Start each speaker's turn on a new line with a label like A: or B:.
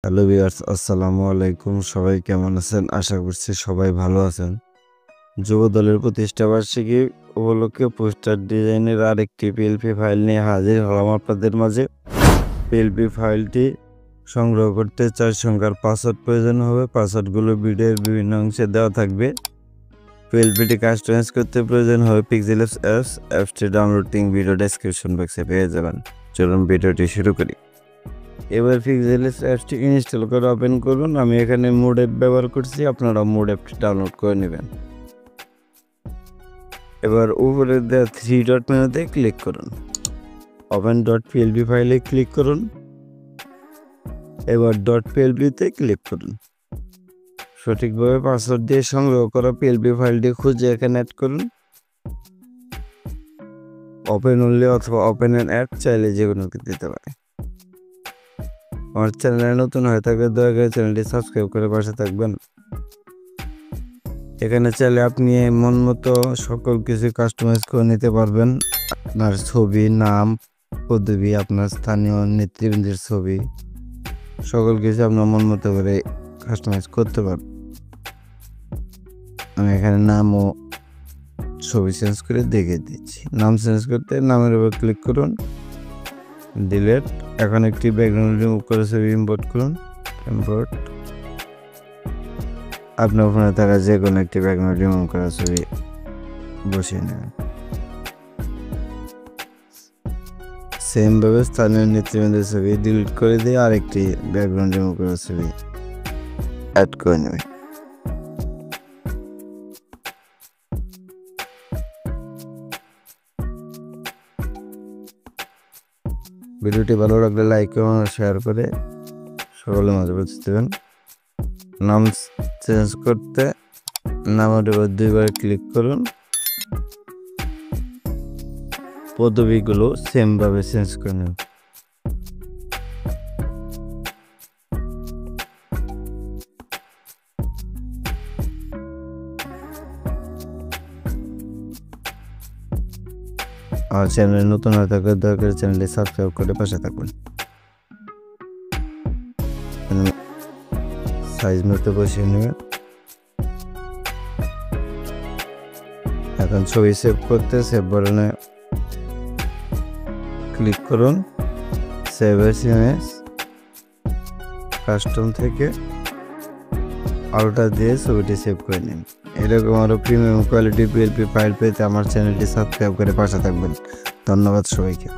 A: Hello viewers, আসসালামু আলাইকুম। সবাই কেমন আছেন? আশা করছি সবাই ভালো আছেন। যুব দলের প্রতিষ্ঠা বার্ষিকী উপলক্ষে পোস্টার ডিজাইনের আরেকটি পিএলপি ফাইল নিয়ে হাজির হলাম আপনাদের মাঝে। পিএলপি ফাইলটি সংগ্রহ করতে 4 সংখ্যার পাসওয়ার্ড প্রয়োজন হবে। পাসওয়ার্ডগুলো ভিডিওর বিভিন্ন অংশে দেওয়া থাকবে। পিএলপিটি কাস্টমাইজ করতে প্রয়োজন হবে পিক্সেলস অ্যাপসটি ডাউনলোডিং ভিডিও ডেসক্রিপশন বক্সে পেয়ে যাবেন। চলুন ভিডিওটি শুরু করি। এবার পিক্সেলস অ্যাপসটি ইনস্টল করে ওপেন করুন। আমি এখানে মোড অ্যাপ ব্যবহার করছি, আপনারা মোড অ্যাপটি ডাউনলোড করে নেবেন। এবার উপরে দেওয়া 3 ডট মেনুতে ক্লিক করুন, ওপেন ডট পিএলপি ফাইলে ক্লিক করুন। এবার ডট পিএলপিতে ক্লিক করুন। সঠিকভাবে পাসওয়ার্ড দিয়ে সংগ্রহ করা পিএলপি ফাইলটি খুঁজে এখানে অ্যাড করুন। ওপেন অনলি অথবা ওপেন অ্যান অ্যাপ চাইলে যে কোনো দিতে পারে। আমার চ্যানেলে নতুন হয়ে থাকলে দয়া করে চ্যানেলটি সাবস্ক্রাইব করে পাশে থাকবেন। এখানে চাইলে আপনি মন মতো সকল কিছু কাস্টমাইজ করে নিতে পারবেন। আপনার ছবি, নাম, পদবি, আপনার স্থানীয় নেতৃবৃন্দের ছবি, সকল কিছু আপনার মন মতো করে কাস্টমাইজ করতে পারবেন। আমি এখানে নাম ও ছবি চেঞ্জ করে দেখিয়ে দিচ্ছি। নাম চেঞ্জ করতে নামের উপর ক্লিক করুন, ডিলিট। এখন একটি ব্যাকগ্রাউন্ড রিমুভ করে ছবি ইম্পোর্ট করুন। ইম্পোর্ট আপনার ফোনে থাকা যে কোনো একটি ব্যাকগ্রাউন্ড রিমুভ করা ছবি বসিয়ে নেবেন। সেমভাবে স্থানীয় নেতৃবৃন্দের ছবি ডিলিট করে দিয়ে আরেকটি ব্যাকগ্রাউন্ড রিমুভ করা ছবি অ্যাড করে নেবেন। ভিডিওটি ভালো লাগলে লাইক এবং শেয়ার করে সকলের মাঝে পৌঁছে দেবেন। নাম চেঞ্জ করতে নামের উপর 2 বার ক্লিক করুন। পদবিগুলো সেমভাবে চেঞ্জ করে নেবেন। আর চ্যানেলে নতুন হয়ে থাকলে দয়া করে চ্যানেলটি সাবস্ক্রাইব করে পাশে থাকবেন। সাইজ মতো বসিয়ে নেবেন। এখন ছবি সেভ করতে সেভ বাটনে ক্লিক করুন। সেভ এস ইমেজ, কাস্টম থেকে আলটা দিয়ে ছবিটি সেভ করে নিন। এরকম আরও প্রিমিয়াম কোয়ালিটি পিএলপি ফাইল পেতে আমার চ্যানেলটি সাবস্ক্রাইব করে পাশে থাকবেন। ধন্যবাদ সবাইকে।